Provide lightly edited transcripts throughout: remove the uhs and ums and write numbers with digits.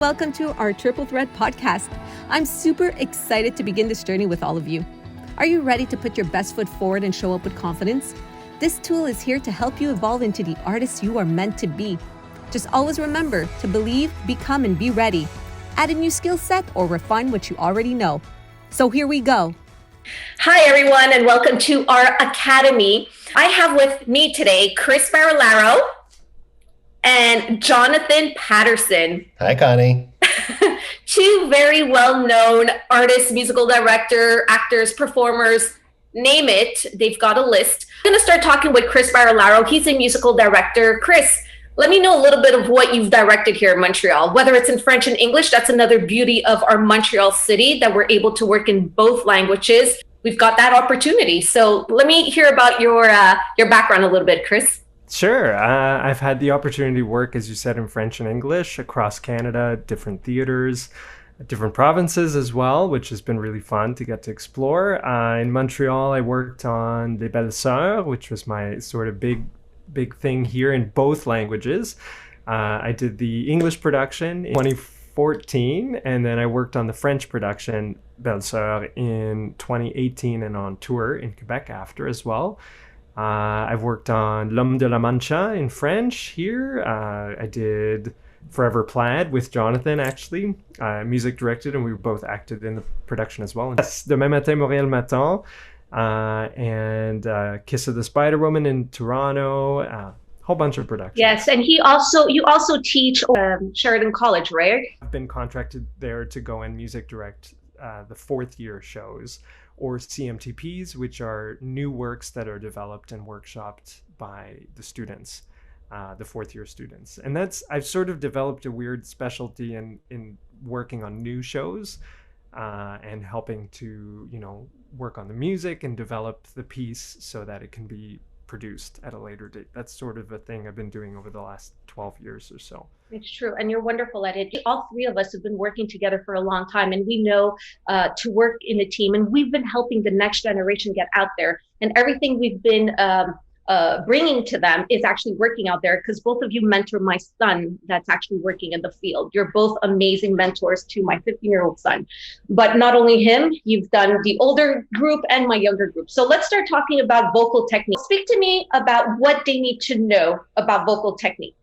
Welcome to our Triple Thread podcast. I'm super excited to begin this journey with all of you. Are you ready to put your best foot forward and show up with confidence? This tool is here to help you evolve into the artist you are meant to be. Just always remember to believe, become, and be ready. Add a new skill set or refine what you already know. So here we go. Hi, everyone, and welcome to our academy. I have with me today Chris Barillaro and Jonathan Patterson. Hi, Connie. Two very well-known artists, musical director, actors, performers, name it. They've got a list. I'm going to start talking with Chris Barillaro. He's a musical director. Chris, let me know a little bit of what you've directed here in Montreal, whether it's in French and English. That's another beauty of our Montreal city, that we're able to work in both languages. We've got that opportunity. So let me hear about your background a little bit, Chris. Sure. I've had the opportunity to work, as you said, in French and English across Canada, different theaters, different provinces as well, which has been really fun to get to explore. In Montreal, I worked on Les Belles Sœurs, which was my sort of big thing here in both languages. I did the English production in 2014, and then I worked on the French production, Belles Sœurs, in 2018 and on tour in Quebec after as well. I've worked on L'Homme de la Mancha in French here. I did Forever Plaid with Jonathan, actually, music directed, and we both acted in the production as well. Yes, Demain Matin, Montréal Matin, and Kiss of the Spider Woman in Toronto, a whole bunch of productions. Yes, and you also teach Sheridan College, right? I've been contracted there to go and music direct the fourth year shows, or CMTPs, which are new works that are developed and workshopped by the students, the fourth year students. And I've sort of developed a weird specialty in working on new shows and helping to, work on the music and develop the piece so that it can be produced at a later date. That's sort of a thing I've been doing over the last 12 years or so. It's true. And you're wonderful at it. All three of us have been working together for a long time, and we know to work in a team, and we've been helping the next generation get out there. And everything we've been bringing to them is actually working out there, because both of you mentor my son that's actually working in the field. You're both amazing mentors to my 15-year-old son. But not only him, you've done the older group and my younger group. So let's start talking about vocal technique. Speak to me about what they need to know about vocal technique.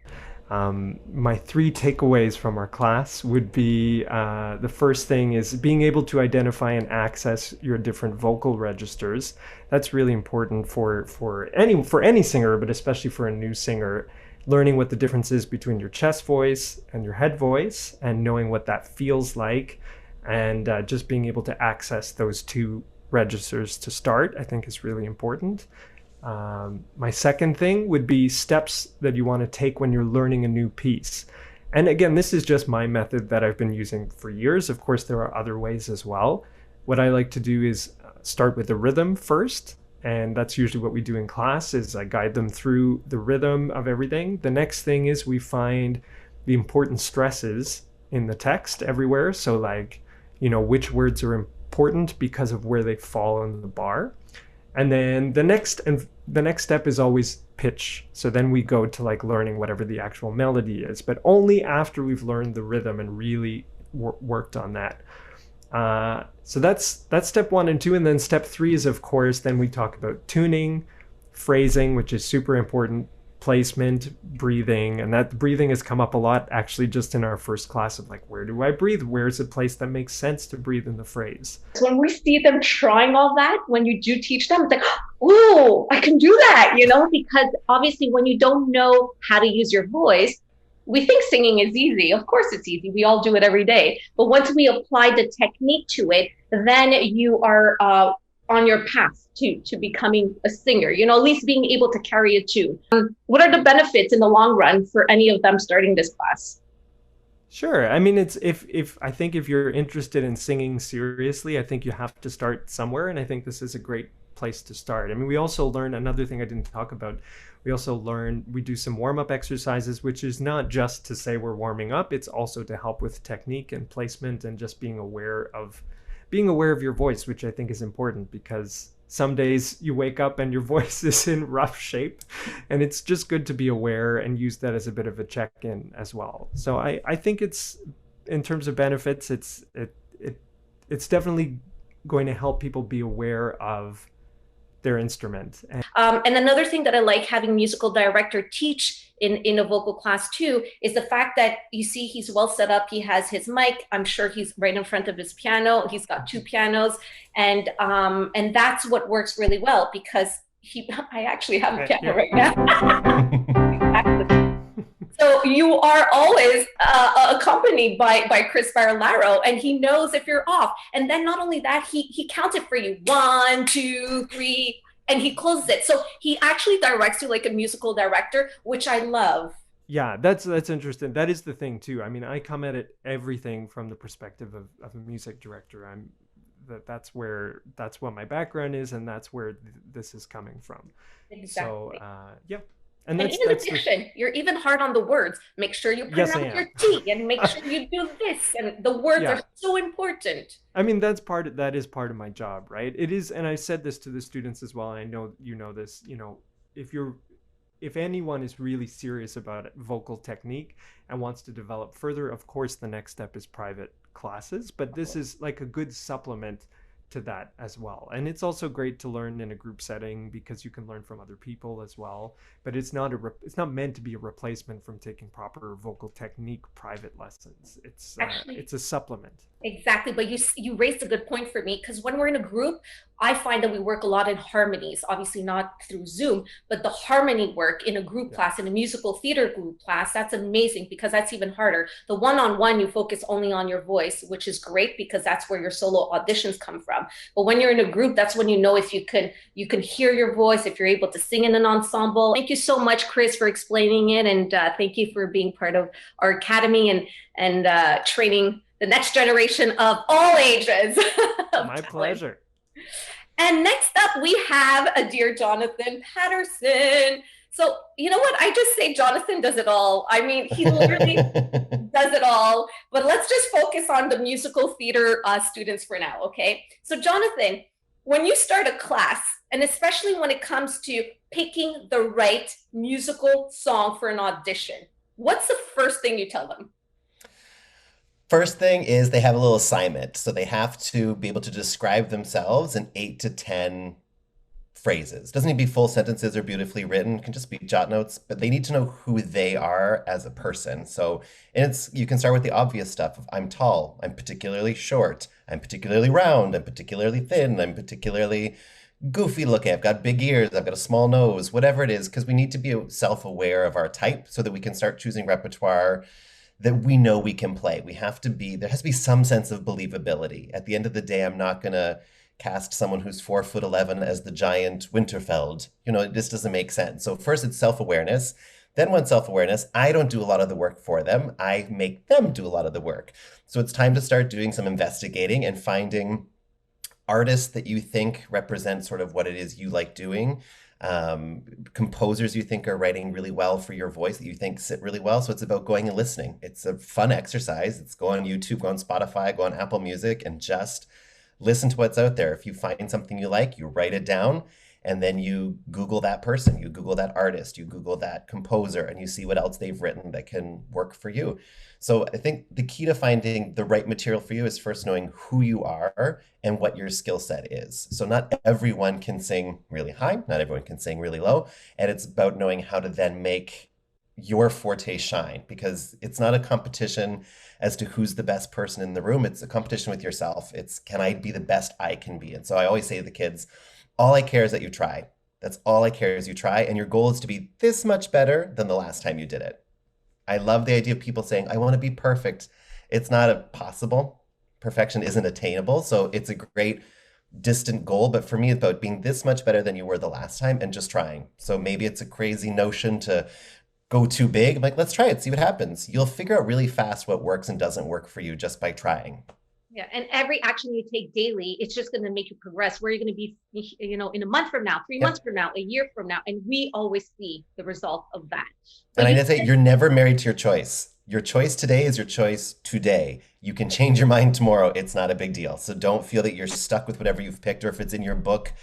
My three takeaways from our class would be, the first thing is being able to identify and access your different vocal registers. That's really important for any singer, but especially for a new singer. Learning what the difference is between your chest voice and your head voice, and knowing what that feels like, and just being able to access those two registers to start, I think, is really important. My second thing would be steps that you want to take when you're learning a new piece. And again, this is just my method that I've been using for years. Of course, there are other ways as well. What I like to do is start with the rhythm first. And that's usually what we do in class, is I guide them through the rhythm of everything. The next thing is we find the important stresses in the text everywhere. So which words are important because of where they fall in the bar. And then the next step is always pitch. So then we go to learning whatever the actual melody is, but only after we've learned the rhythm and really worked on that. So that's step 1 and 2. And then step 3 is, of course, then we talk about tuning, phrasing, which is super important, placement, breathing. And that breathing has come up a lot, actually, just in our first class of where do I breathe? Where's a place that makes sense to breathe in the phrase? When we see them trying all that, when you do teach them, it's like, oh, I can do that, because obviously when you don't know how to use your voice, we think singing is easy. Of course it's easy. We all do it every day. But once we apply the technique to it, then you are on your path to becoming a singer, at least being able to carry a tune. What are the benefits in the long run for any of them starting this class? Sure. I mean, it's I think if you're interested in singing seriously, I think you have to start somewhere. And I think this is a great place to start. I mean, we also learn another thing I didn't talk about. We do some warm-up exercises, which is not just to say we're warming up. It's also to help with technique and placement and just being aware of your voice, which I think is important, because some days you wake up and your voice is in rough shape, and it's just good to be aware and use that as a bit of a check-in as well. So I think it's in terms of benefits, it's definitely going to help people be aware of their instrument. And another thing that I like having musical director teach in a vocal class too is the fact that you see he's well set up. He has his mic. I'm sure he's right in front of his piano. He's got two pianos, and that's what works really well because I actually have a piano right now. So you are always accompanied by Chris Barillaro, and he knows if you're off. And then not only that, he counts it for you. 1, 2, 3, and he closes it. So he actually directs you like a musical director, which I love. Yeah, that's interesting. That is the thing too. I mean, I come at it everything from the perspective of a music director. That's what my background is, and that's where this is coming from. Exactly. So yeah. And in addition, you're even hard on the words. Make sure you pronounce your T, and make sure you do this. And the words are so important. I mean, that is part of my job, right? It is, and I said this to the students as well. And I know you know this. You know, if anyone is really serious about vocal technique and wants to develop further, of course, the next step is private classes. But this is like a good supplement to that as well. And it's also great to learn in a group setting because you can learn from other people as well. But it's not meant to be a replacement from taking proper vocal technique private lessons. It's a supplement. Exactly. But you raised a good point for me, because when we're in a group, I find that we work a lot in harmonies, obviously not through Zoom, but the harmony work in a group class, in a musical theater group class, that's amazing because that's even harder. The one-on-one, you focus only on your voice, which is great because that's where your solo auditions come from. But when you're in a group, that's when you know if you can hear your voice, if you're able to sing in an ensemble. Thank you so much, Chris, for explaining it. And thank you for being part of our academy and training the next generation of all ages. My pleasure. And next up, we have a dear Jonathan Patterson. So you know what? I just say Jonathan does it all. I mean, he literally does it all. But let's just focus on the musical theater students for now, okay? So Jonathan, when you start a class, and especially when it comes to picking the right musical song for an audition, what's the first thing you tell them? First thing is they have a little assignment. So they have to be able to describe themselves in 8 to 10 phrases. Doesn't need to be full sentences or beautifully written. It can just be jot notes, but they need to know who they are as a person. So you can start with the obvious stuff of I'm tall, I'm particularly short, I'm particularly round, I'm particularly thin, I'm particularly goofy looking, I've got big ears, I've got a small nose, whatever it is, because we need to be self-aware of our type so that we can start choosing repertoire that we know we can play. There has to be some sense of believability. At the end of the day, I'm not going to cast someone who's 4'11" as the giant Winterfeld. This doesn't make sense. So first it's self-awareness. Then once self-awareness, I don't do a lot of the work for them. I make them do a lot of the work. So it's time to start doing some investigating and finding artists that you think represent sort of what it is you like doing. Composers you think are writing really well for your voice that you think sit really well. So it's about going and listening. It's a fun exercise. It's go on YouTube, go on Spotify, go on Apple Music, and just listen to what's out there. If you find something you like, you write it down, and then you Google that person, you Google that artist, you Google that composer, and you see what else they've written that can work for you. So I think the key to finding the right material for you is first knowing who you are and what your skill set is. So not everyone can sing really high, not everyone can sing really low, and it's about knowing how to then make your forte shine, because it's not a competition as to who's the best person in the room. It's a competition with yourself. It's, can I be the best I can be? And so I always say to the kids, all I care is that you try. That's all I care is you try. And your goal is to be this much better than the last time you did it. I love the idea of people saying, I want to be perfect. It's not possible. Perfection isn't attainable. So it's a great distant goal. But for me, it's about being this much better than you were the last time and just trying. So maybe it's a crazy notion to go too big. I'm like, let's try it, see what happens. You'll figure out really fast what works and doesn't work for you just by trying. Yeah, and every action you take daily, it's just going to make you progress. Where you're going to be, in a month from now, 3 months from now, a year from now, and we always see the result of that. And I just say, you're never married to your choice. Your choice today is your choice today. You can change your mind tomorrow. It's not a big deal. So don't feel that you're stuck with whatever you've picked, or if it's in your book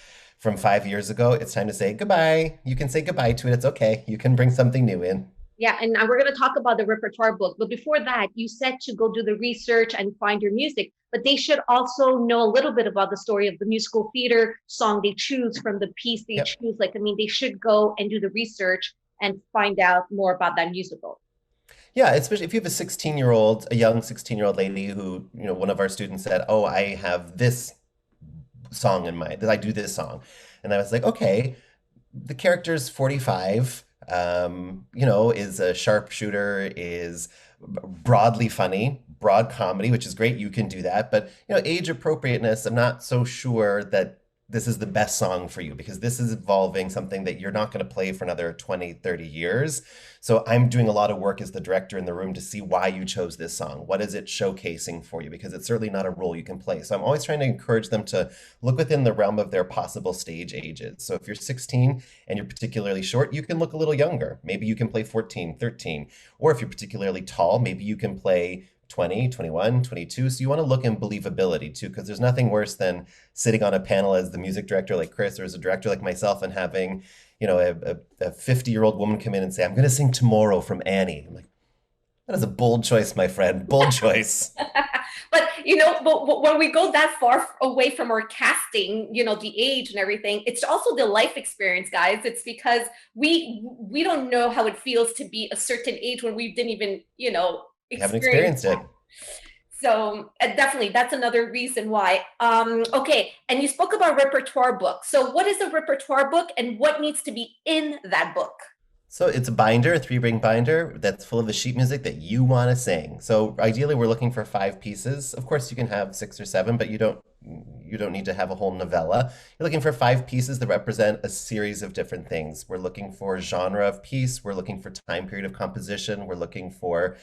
from 5 years ago, it's time to say goodbye. You can say goodbye to it. It's okay. You can bring something new in. Yeah, and we're going to talk about the repertoire book. But before that, you said to go do the research and find your music, but they should also know a little bit about the story of the musical theater song they choose from the piece they Yep. choose. Like, I mean, they should go and do the research and find out more about that musical. Yeah, especially if you have a 16-year-old, a young 16-year-old lady who, one of our students said, "Oh, I have this song in mind, that I do this song." And I was like, "Okay, the character's 45, is a sharpshooter, is broadly funny, broad comedy, which is great. You can do that. But, age appropriateness, I'm not so sure that this is the best song for you because this is involving something that you're not going to play for another 20, 30 years. So I'm doing a lot of work as the director in the room to see why you chose this song. What is it showcasing for you? Because it's certainly not a role you can play. So I'm always trying to encourage them to look within the realm of their possible stage ages. So if you're 16 and you're particularly short, you can look a little younger. Maybe you can play 14, 13. Or if you're particularly tall, maybe you can play 20, 21, 22. So you want to look in believability too, because there's nothing worse than sitting on a panel as the music director like Chris or as a director like myself and having, a 50-year-old woman come in and say, "I'm going to sing Tomorrow from Annie." I'm like, that is a bold choice, my friend. Bold choice. But when we go that far away from our casting, the age and everything, it's also the life experience, guys. It's because we don't know how it feels to be a certain age when we didn't even, I haven't experience experienced it. so definitely, that's another reason why. Okay, and you spoke about repertoire book. So what is a repertoire book and what needs to be in that book? So it's a binder, a 3-ring binder that's full of the sheet music that you want to sing. So ideally, we're looking for 5 pieces. Of course, you can have 6 or 7, but you don't need to have a whole novella. You're looking for 5 pieces that represent a series of different things. We're looking for genre of piece. We're looking for time period of composition. We're looking for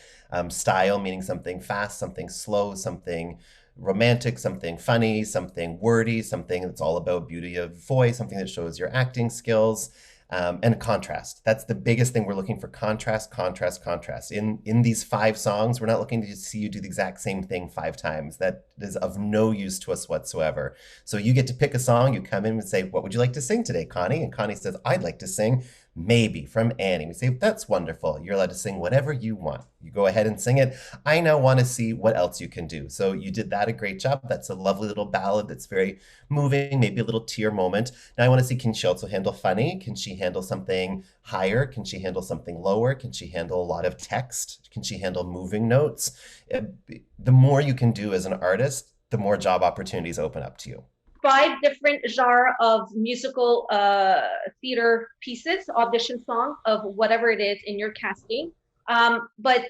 style, meaning something fast, something slow, something romantic, something funny, something wordy, something that's all about beauty of voice, something that shows your acting skills. And contrast. That's the biggest thing. We're looking for contrast, contrast, contrast. In these 5 songs, we're not looking to see you do the exact same thing 5 times. That is of no use to us whatsoever. So you get to pick a song. You come in and say, "What would you like to sing today, Connie?" And Connie says, "I'd like to sing Maybe from Annie." We say, "That's wonderful. You're allowed to sing whatever you want." You go ahead and sing it. I now want to see what else you can do. So you did that a great job. That's a lovely little ballad that's very moving, maybe a little tear moment. Now I want to see, can she also handle funny? Can she handle something higher? Can she handle something lower? Can she handle a lot of text? Can she handle moving notes? The more you can do as an artist, the more job opportunities open up to you. 5 different genre of musical theater pieces, audition song of whatever it is in your casting. But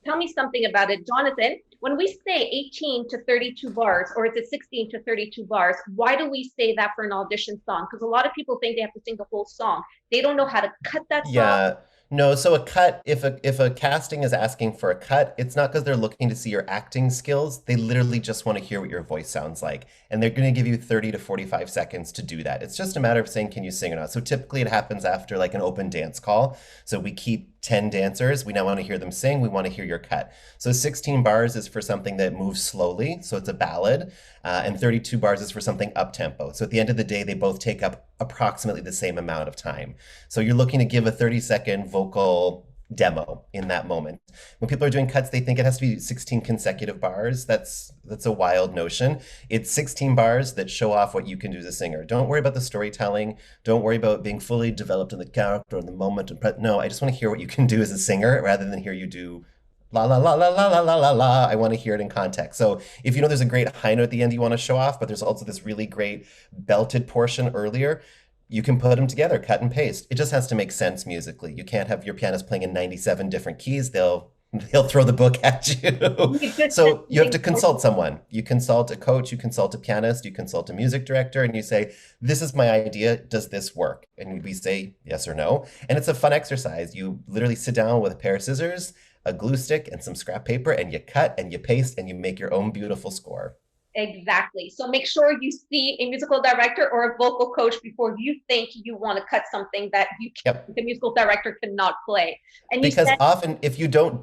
tell me something about it, Jonathan. When we say 18 to 32 bars, or is it 16 to 32 bars, why do we say that for an audition song? Because a lot of people think they have to sing the whole song. They don't know how to cut that song. Yeah. No, so a cut, if a casting is asking for a cut, it's not because they're looking to see your acting skills. They literally just want to hear what your voice sounds like. And they're going to give you 30 to 45 seconds to do that. It's just a matter of saying, can you sing or not? So typically it happens after like an open dance call. So we keep 10 dancers. We now want to hear them sing. We want to hear your cut. So 16 bars is for something that moves slowly. So it's a ballad. And 32 bars is for something up tempo. So at the end of the day, they both take up approximately the same amount of time. So you're looking to give a 30-second vocal demo in that moment. When people are doing cuts, they think it has to be 16 consecutive bars. That's a wild notion. It's 16 bars that show off what you can do as a singer. Don't worry about the storytelling. Don't worry about being fully developed in the character in the moment. No, I just want to hear what you can do as a singer rather than hear you do la la la la la la la la la. I want to hear it in context. So if there's a great high note at the end you want to show off, but there's also this really great belted portion earlier, you can put them together, cut and paste. It just has to make sense musically. You can't have your pianist playing in 97 different keys. They'll throw the book at you. So you have to consult someone. You consult a coach, you consult a pianist, you consult a music director, and you say, "This is my idea. Does this work?" And we say yes or no. And it's a fun exercise. You literally sit down with a pair of scissors, a glue stick, and some scrap paper, and you cut and you paste and you make your own beautiful score. Exactly. So make sure you see a musical director or a vocal coach before you think you want to cut something that the musical director cannot play. And because often if you don't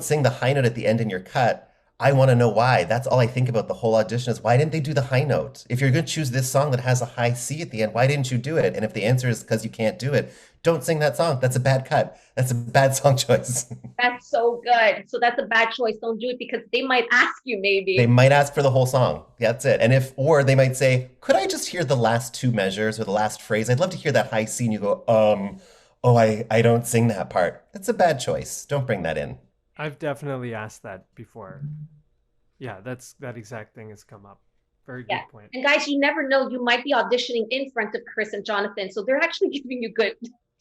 sing the high note at the end in your cut, I want to know why. That's all I think about the whole audition is why didn't they do the high note? If you're going to choose this song that has a high C at the end, why didn't you do it? And if the answer is because you can't do it, don't sing that song. That's a bad cut. That's a bad song choice. That's so good. So that's a bad choice. Don't do it because they might ask you They maybe. might ask for the whole song. That's it. Or they might say, could I just hear the last two measures or the last phrase? I'd love to hear that high C. And you go, oh, I don't sing that part. That's a bad choice. Don't bring that in. I've definitely asked that before. Yeah, that exact thing has come up. Very good Yeah. point. And guys, you never know. You might be auditioning in front of Chris and Jonathan. So they're actually giving you good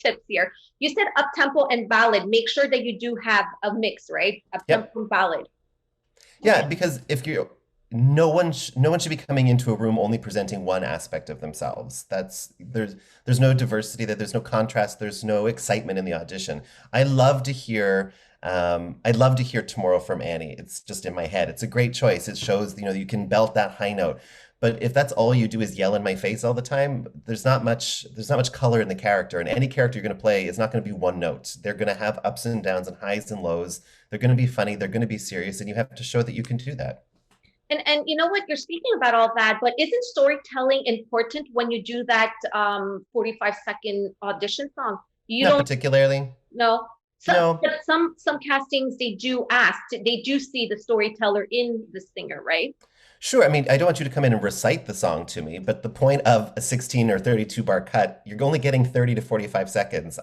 tips here. You said up tempo and ballad. Make sure that you do have a mix, right? Up tempo and ballad. Yeah, because if you no one should be coming into a room only presenting one aspect of themselves. There's no diversity there, there's no contrast, there's no excitement in the audition. I'd love to hear Tomorrow from Annie. It's just in my head. It's a great choice. It shows, you can belt that high note. But if that's all you do is yell in my face all the time, there's not much color in the character. And any character you're going to play is not going to be one note. They're going to have ups and downs and highs and lows. They're going to be funny, they're going to be serious, and you have to show that you can do that. And you know what? You're speaking about all that, but isn't storytelling important when you do that 45-second audition song? You Not don't particularly. know. No. But some castings they do see the storyteller in the singer, right? Sure. I mean, I don't want you to come in and recite the song to me, but the point of a 16 or 32 bar cut, you're only getting 30 to 45 seconds.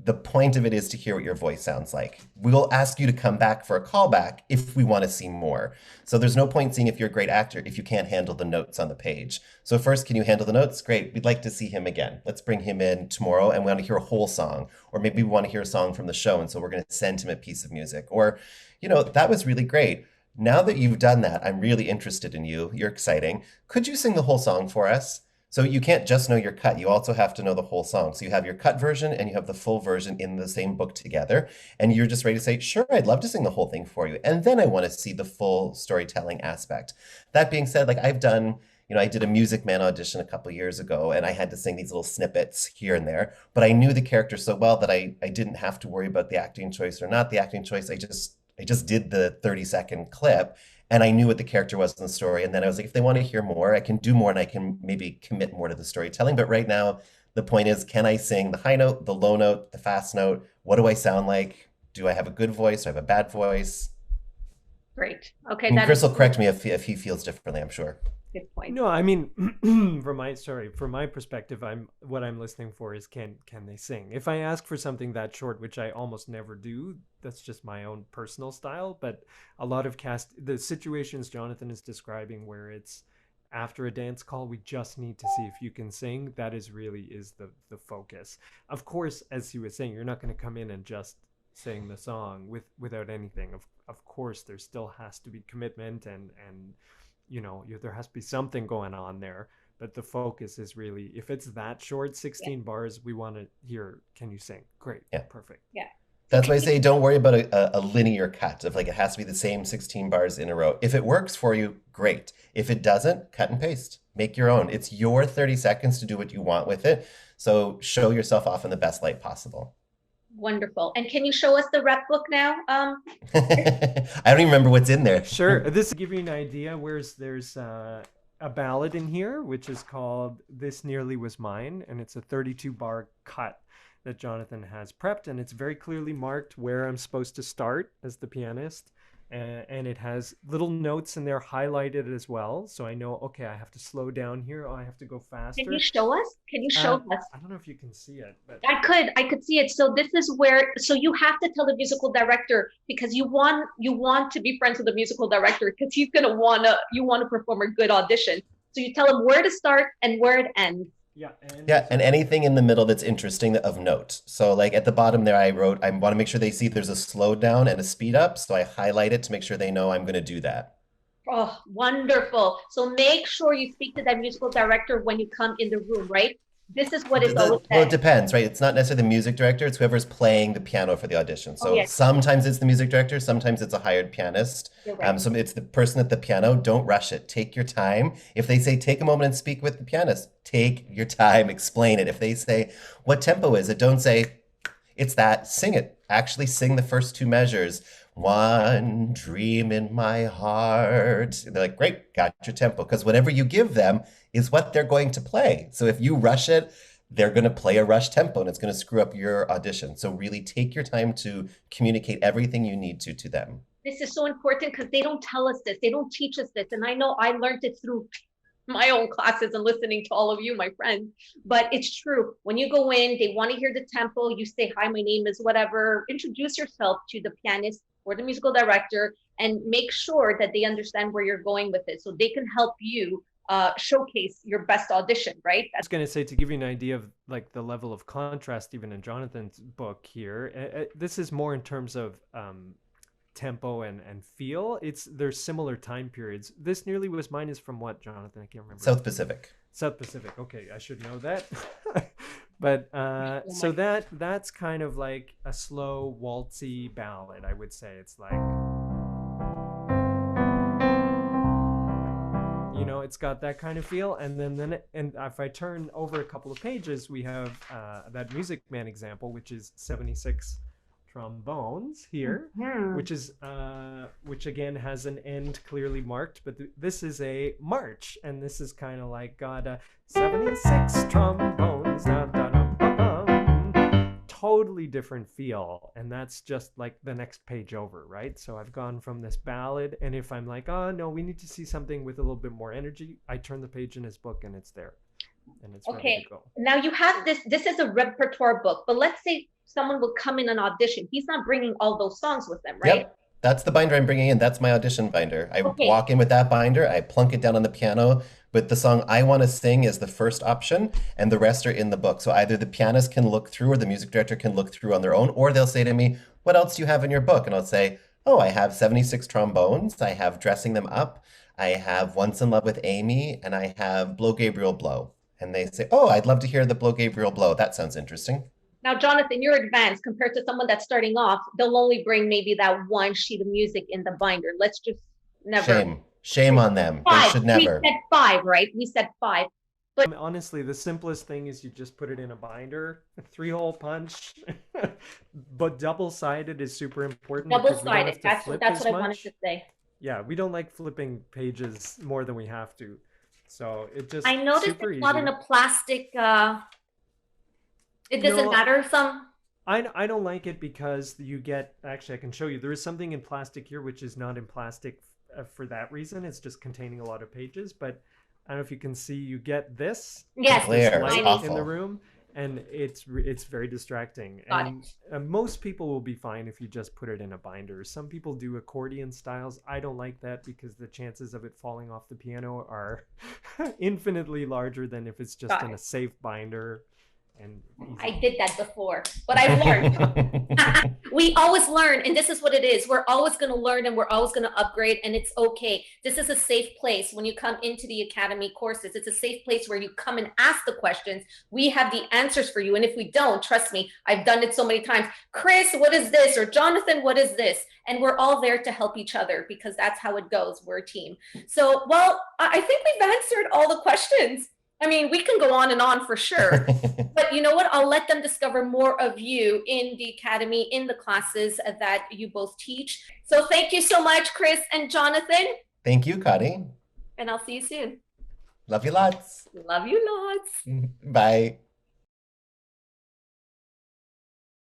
The point of it is to hear what your voice sounds like. We will ask you to come back for a callback if we want to see more. So there's no point seeing if you're a great actor if you can't handle the notes on the page. So first, can you handle the notes? Great. We'd like to see him again. Let's bring him in tomorrow and we want to hear a whole song. Or maybe we want to hear a song from the show, and so we're going to send him a piece of music. Or, that was really great. Now that you've done that, I'm really interested in you. You're exciting. Could you sing the whole song for us? So you can't just know your cut. You also have to know the whole song. So you have your cut version and you have the full version in the same book together. And you're just ready to say, sure, I'd love to sing the whole thing for you. And then I want to see the full storytelling aspect. That being said, like I did a Music Man audition a couple years ago, and I had to sing these little snippets here and there. But I knew the character so well that I didn't have to worry about the acting choice or not the acting choice. I just did the 30-second clip. And I knew what the character was in the story. And then I was like, if they want to hear more, I can do more and I can maybe commit more to the storytelling. But right now, the point is, can I sing the high note, the low note, the fast note? What do I sound like? Do I have a good voice? Do I have a bad voice? Great. Okay. And Chris will correct me if he feels differently, I'm sure. Good point. No, I mean, from my perspective, what I'm listening for is can they sing? If I ask for something that short, which I almost never do, that's just my own personal style. But a lot of the situations Jonathan is describing where it's after a dance call, we just need to see if you can sing. That is the focus. Of course, as he was saying, you're not going to come in and just sing the song without anything. Of course, there still has to be commitment and there has to be something going on there, but the focus is really, if it's that short, 16 bars, we want to hear, can you sing? Great. Yeah. Perfect. Yeah. That's why I say don't worry about a linear cut of like it has to be the same 16 bars in a row. If it works for you, great. If it doesn't, cut and paste. Make your own. It's your 30 seconds to do what you want with it. So show yourself off in the best light possible. Wonderful. And can you show us the rep book now? I don't even remember what's in there. Sure. This will give you an idea. There's a ballad in here, which is called This Nearly Was Mine. And it's a 32 bar cut that Jonathan has prepped. And it's very clearly marked where I'm supposed to start as the pianist. And it has little notes in there highlighted as well. So I know, okay, I have to slow down here. Oh, I have to go faster. Can you show us? Can you show us? I don't know if you can see it. But I could see it. So this is so you have to tell the musical director, because you want to be friends with the musical director, because you want to perform a good audition. So you tell him where to start and where it ends. Yeah. And anything in the middle that's interesting of note. So like at the bottom there, I wrote, I want to make sure they see there's a slow down and a speed up. So I highlight it to make sure they know I'm going to do that. Oh, wonderful. So make sure you speak to that musical director when you come in the room, right? This is what is always said. Well, it depends, right? It's not necessarily the music director. It's whoever's playing the piano for the audition. So sometimes it's the music director. Sometimes it's a hired pianist. Right. So it's the person at the piano. Don't rush it. Take your time. If they say, take a moment and speak with the pianist, take your time. Explain it. If they say, what tempo is it? Don't say, it's that. Sing it. Actually sing the first two measures. one dream in my heart. And they're like, great, got your tempo. Because whatever you give them is what they're going to play. So if you rush it, they're going to play a rush tempo and it's going to screw up your audition. So really take your time to communicate everything you need to them. This is so important because they don't tell us this. They don't teach us this. And I know I learned it through my own classes and listening to all of you, my friends. But it's true. When you go in, they want to hear the tempo. You say, hi, my name is whatever. Introduce yourself to the pianist or the musical director and make sure that they understand where you're going with it so they can help you showcase your best audition, right? I was going to say, to give you an idea of like the level of contrast, even in Jonathan's book here, this is more in terms of tempo and feel. There's similar time periods. This nearly was mine is from what, Jonathan? I can't remember. South Pacific. South Pacific. Okay, I should know that. But so that's kind of like a slow waltzy ballad, I would say. It's like, you know, it's got that kind of feel. And then if I turn over a couple of pages, we have that Music Man example, which is 76 trombones here, which again has an end clearly marked, but this is a march, and this is kind of like got a 76 trombones, totally different feel, and that's just like the next page over, right? So I've gone from this ballad, and if I'm like, oh no, we need to see something with a little bit more energy, I turn the page in his book and it's there, and it's ready to go. Now you have this is a repertoire book, but let's say someone will come in an audition. He's not bringing all those songs with them, right? Yep. That's the binder I'm bringing in. That's my audition binder. I walk in with that binder. I plunk it down on the piano with the song I want to sing as the first option, and the rest are in the book. So either the pianist can look through or the music director can look through on their own, or they'll say to me, what else do you have in your book? And I'll say, oh, I have 76 trombones. I have Dressing Them Up. I have Once in Love with Amy, and I have Blow Gabriel Blow. And they say, oh, I'd love to hear the Blow Gabriel Blow. That sounds interesting. Now, Jonathan, you're advanced compared to someone that's starting off. They'll only bring maybe that one sheet of music in the binder. Let's just never. Shame on them. They should never. We said 5, right? We said 5. But honestly, the simplest thing is you just put it in a binder, 3-hole punch, but double-sided is super important. Double-sided, that's what I wanted to say. Yeah, we don't like flipping pages more than we have to. So it just I noticed it's not in a plastic it doesn't matter some. I don't like it because you get, actually I can show you, there is something in plastic here which is not in plastic for that reason. It's just containing a lot of pages, but I don't know if you can see, you get this light in the room, and it's very distracting. And most people will be fine if you just put it in a binder. Some people do accordion styles. I don't like that because the chances of it falling off the piano are infinitely larger than if it's just in a safe binder. And I did that before, but I've learned. We always learn, and this is what it is. We're always going to learn, and we're always going to upgrade, and it's okay. This is a safe place when you come into the Academy courses. It's a safe place where you come and ask the questions. We have the answers for you, and if we don't, trust me, I've done it so many times. Chris, what is this? Or Jonathan, what is this? And we're all there to help each other because that's how it goes. We're a team. So, well, I think we've answered all the questions. I mean, we can go on and on for sure, but you know what? I'll let them discover more of you in the Academy, in the classes that you both teach. So thank you so much, Chris and Jonathan. Thank you, Connie. And I'll see you soon. Love you lots. Love you lots. Bye.